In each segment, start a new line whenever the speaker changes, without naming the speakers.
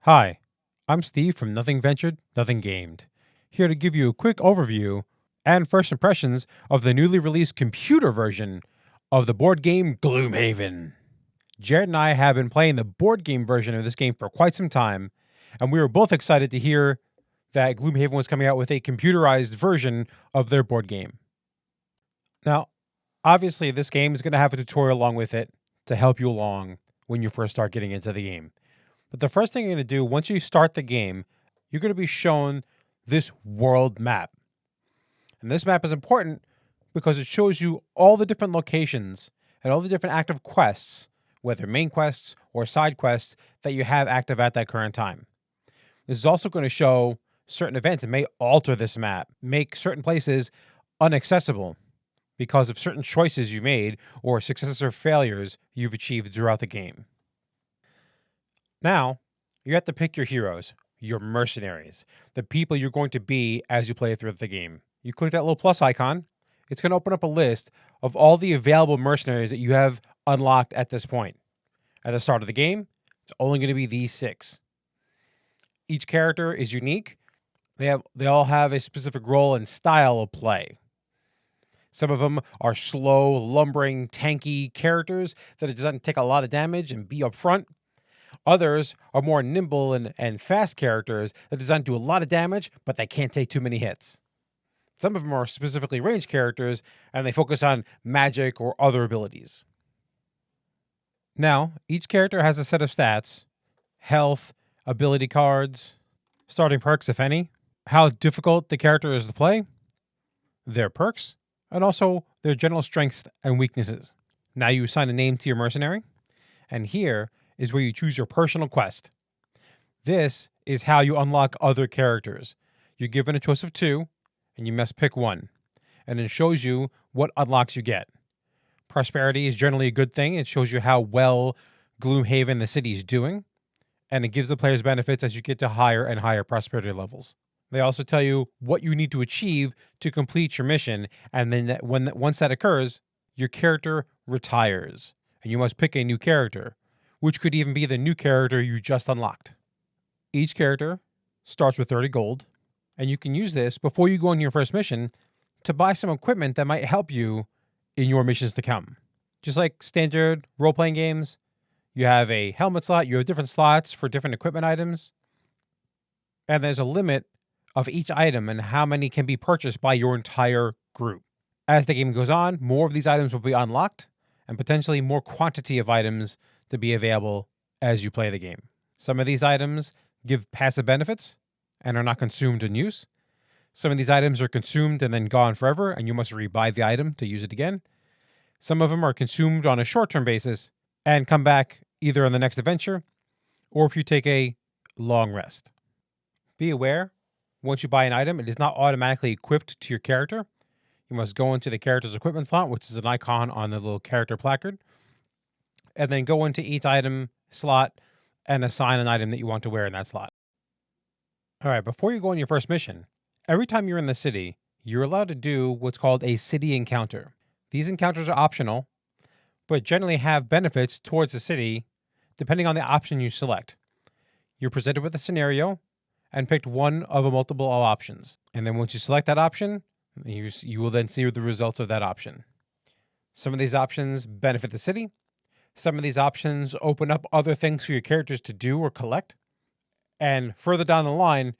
Hi, I'm Steve from Nothing Ventured, Nothing Gamed, here to give you a quick overview and first impressions of the newly released computer version of the board game GloomHaven. Jared and I have been playing the board game version of this game for quite some time, and we were both excited to hear that GloomHaven was coming out with a computerized version of their board game. Now, obviously, this game is going to have a tutorial along with it to help you along when you first start getting into the game. But the first thing you're going to do once you start the game, you're going to be shown this world map. And this map is important because it shows you all the different locations and all the different active quests, whether main quests or side quests, that you have active at that current time. This is also going to show certain events. It may alter this map, make certain places inaccessible because of certain choices you made or successes or failures you've achieved throughout the game. Now, you have to pick your heroes, your mercenaries, the people you're going to be as you play through the game. You click that little plus icon, it's going to open up a list of all the available mercenaries that you have unlocked at this point. At the start of the game, it's only going to be these 6. Each character is unique. They all have a specific role and style of play. Some of them are slow, lumbering, tanky characters that are designed to take a lot of damage and be up front. Others are more nimble and fast characters that are designed to do a lot of damage, but they can't take too many hits. Some of them are specifically ranged characters, and they focus on magic or other abilities. Now, each character has a set of stats, health, ability cards, starting perks, if any, how difficult the character is to play, their perks, and also their general strengths and weaknesses. Now you assign a name to your mercenary, and here is where you choose your personal quest. This is how you unlock other characters. You're given a choice of 2, and you must pick one. And it shows you what unlocks you get. Prosperity is generally a good thing. It shows you how well GloomHaven, the city, is doing. And it gives the players benefits as you get to higher and higher prosperity levels. They also tell you what you need to achieve to complete your mission. And then once that occurs, your character retires. And you must pick a new character, which could even be the new character you just unlocked. Each character starts with 30 gold, and you can use this before you go on your first mission to buy some equipment that might help you in your missions to come. Just like standard role-playing games, you have a helmet slot, you have different slots for different equipment items, and there's a limit of each item and how many can be purchased by your entire group. As the game goes on, more of these items will be unlocked, and potentially more quantity of items to be available as you play the game. Some of these items give passive benefits and are not consumed in use. Some of these items are consumed and then gone forever, and you must rebuy the item to use it again. Some of them are consumed on a short-term basis and come back either on the next adventure or if you take a long rest. Be aware, once you buy an item, it is not automatically equipped to your character. You must go into the character's equipment slot, which is an icon on the little character placard, and then go into each item slot and assign an item that you want to wear in that slot. All right, before you go on your first mission, every time you're in the city, you're allowed to do what's called a city encounter. These encounters are optional, but generally have benefits towards the city depending on the option you select. You're presented with a scenario and picked one of a multiple of options. And then once you select that option, you will then see the results of that option. Some of these options benefit the city. Some of these options open up other things for your characters to do or collect. And further down the line,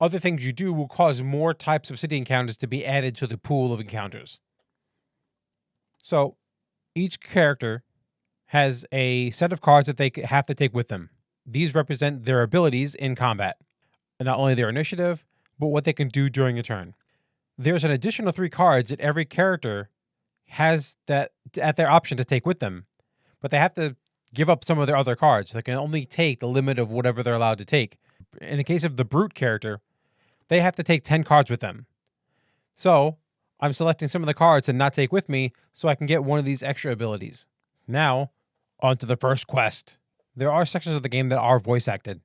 other things you do will cause more types of city encounters to be added to the pool of encounters. So each character has a set of cards that they have to take with them. These represent their abilities in combat, and not only their initiative, but what they can do during a turn. There's an additional 3 cards that every character has that at their option to take with them, but they have to give up some of their other cards. They can only take the limit of whatever they're allowed to take. In the case of the brute character, they have to take 10 cards with them. So I'm selecting some of the cards to not take with me so I can get one of these extra abilities. Now, on to the first quest. There are sections of the game that are voice acted.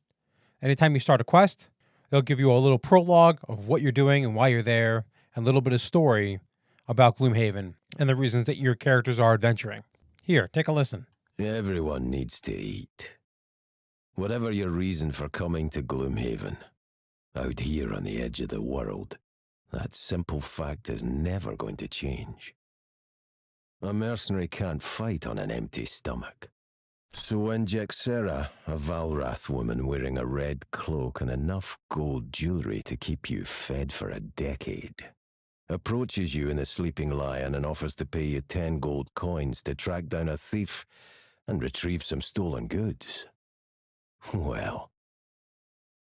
Anytime you start a quest, they'll give you a little prologue of what you're doing and why you're there, and a little bit of story about GloomHaven and the reasons that your characters are adventuring. Here, take a listen.
Everyone needs to eat. Whatever your reason for coming to GloomHaven, out here on the edge of the world, that simple fact is never going to change. A mercenary can't fight on an empty stomach. So when Jexera, a Valrath woman wearing a red cloak and enough gold jewelry to keep you fed for a decade, approaches you in the Sleeping Lion and offers to pay you 10 gold coins to track down a thief and retrieve some stolen goods, well,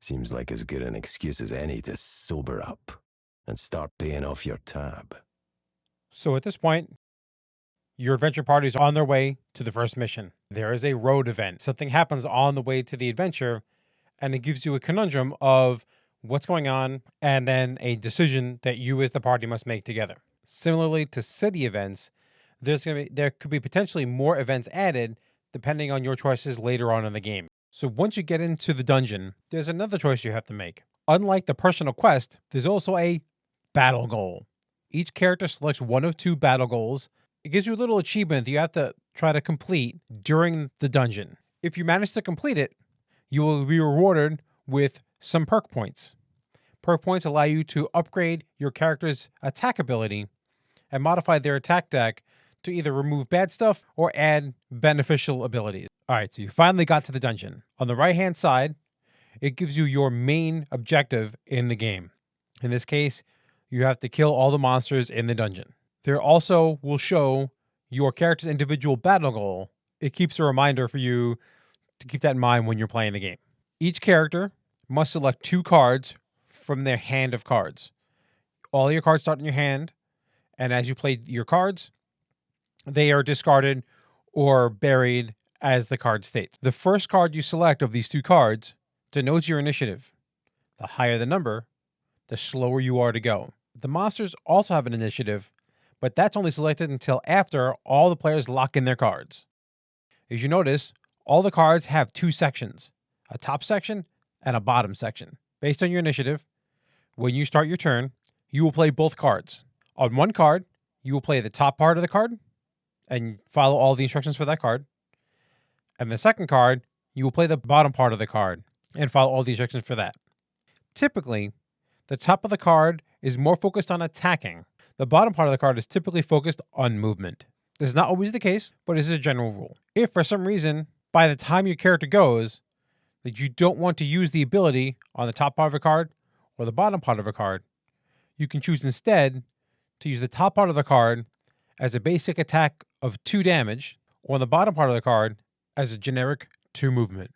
seems like as good an excuse as any to sober up and start paying off your tab.
So at this point, your adventure party is on their way to the first mission. There is a road event. Something happens on the way to the adventure, and it gives you a conundrum of what's going on and then a decision that you as the party must make together. Similarly to city events, there could be potentially more events added depending on your choices later on in the game. So once you get into the dungeon, there's another choice you have to make. Unlike the personal quest, there's also a battle goal. Each character selects one of 2 battle goals. It gives you a little achievement that you have to try to complete during the dungeon. If you manage to complete it, you will be rewarded with some perk points. Perk points allow you to upgrade your character's attack ability and modify their attack deck to either remove bad stuff or add beneficial abilities. All right, so you finally got to the dungeon. On the right-hand side, it gives you your main objective in the game. In this case, you have to kill all the monsters in the dungeon. There also will show your character's individual battle goal. It keeps a reminder for you to keep that in mind when you're playing the game. Each character must select 2 cards from their hand of cards. All your cards start in your hand, and as you play your cards, they are discarded or buried as the card states. The first card you select of these 2 cards denotes your initiative. The higher the number, the slower you are to go. The monsters also have an initiative, but that's only selected until after all the players lock in their cards. As you notice, all the cards have 2 sections, a top section and a bottom section. Based on your initiative, when you start your turn, you will play both cards. On one card, you will play the top part of the card and follow all the instructions for that card. And the second card, you will play the bottom part of the card and follow all the instructions for that. Typically, the top of the card is more focused on attacking. The bottom part of the card is typically focused on movement. This is not always the case, but this is a general rule. If for some reason, by the time your character goes, that you don't want to use the ability on the top part of a card or the bottom part of a card, you can choose instead to use the top part of the card as a basic attack of 2 damage, or on the bottom part of the card as a generic 2 movement.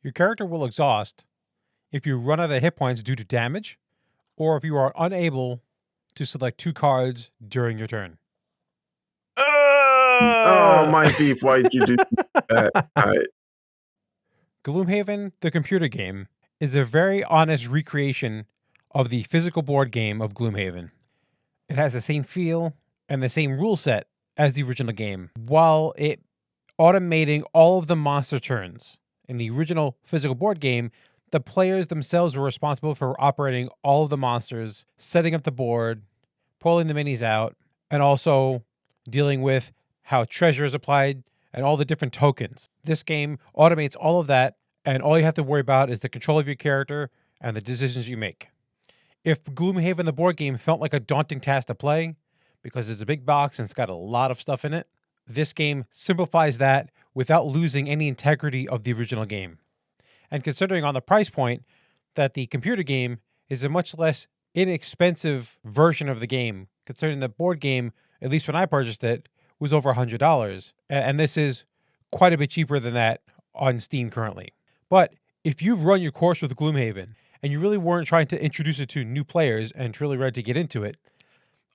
Your character will exhaust if you run out of hit points due to damage, or if you are unable to select 2 cards during your turn.
Oh, my beef, why did you do that?
GloomHaven, the computer game, is a very honest recreation of the physical board game of GloomHaven. It has the same feel and the same rule set as the original game, while it automating all of the monster turns. In the original physical board game, the players themselves were responsible for operating all of the monsters, setting up the board, pulling the minis out, and also dealing with how treasure is applied and all the different tokens. This game automates all of that, and all you have to worry about is the control of your character and the decisions you make. If GloomHaven the board game felt like a daunting task to play, because it's a big box and it's got a lot of stuff in it, this game simplifies that without losing any integrity of the original game. And considering on the price point that the computer game is a much less inexpensive version of the game, considering the board game, at least when I purchased it, was over $100. And this is quite a bit cheaper than that on Steam currently. But if you've run your course with GloomHaven and you really weren't trying to introduce it to new players and truly ready to get into it,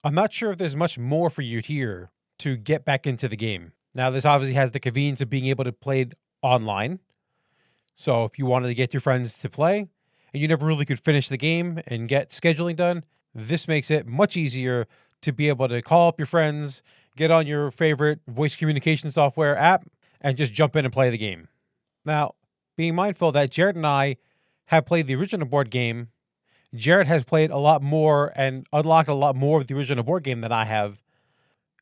I'm not sure if there's much more for you here to get back into the game. Now, this obviously has the convenience of being able to play it online. So if you wanted to get your friends to play and you never really could finish the game and get scheduling done, this makes it much easier to be able to call up your friends, get on your favorite voice communication software app, and just jump in and play the game. Now, being mindful that Jared and I have played the original board game, Jared has played a lot more and unlocked a lot more of the original board game than I have.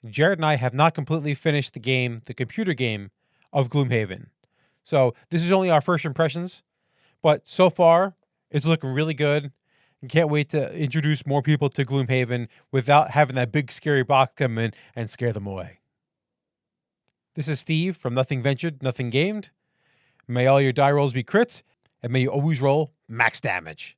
Jared and I have not completely finished the game, the computer game of GloomHaven. So this is only our first impressions, but so far it's looking really good. And can't wait to introduce more people to Gloomhaven without having that big scary box come in and scare them away. This is Steve from Nothing Ventured, Nothing Gamed. May all your die rolls be crits, and may you always roll max damage.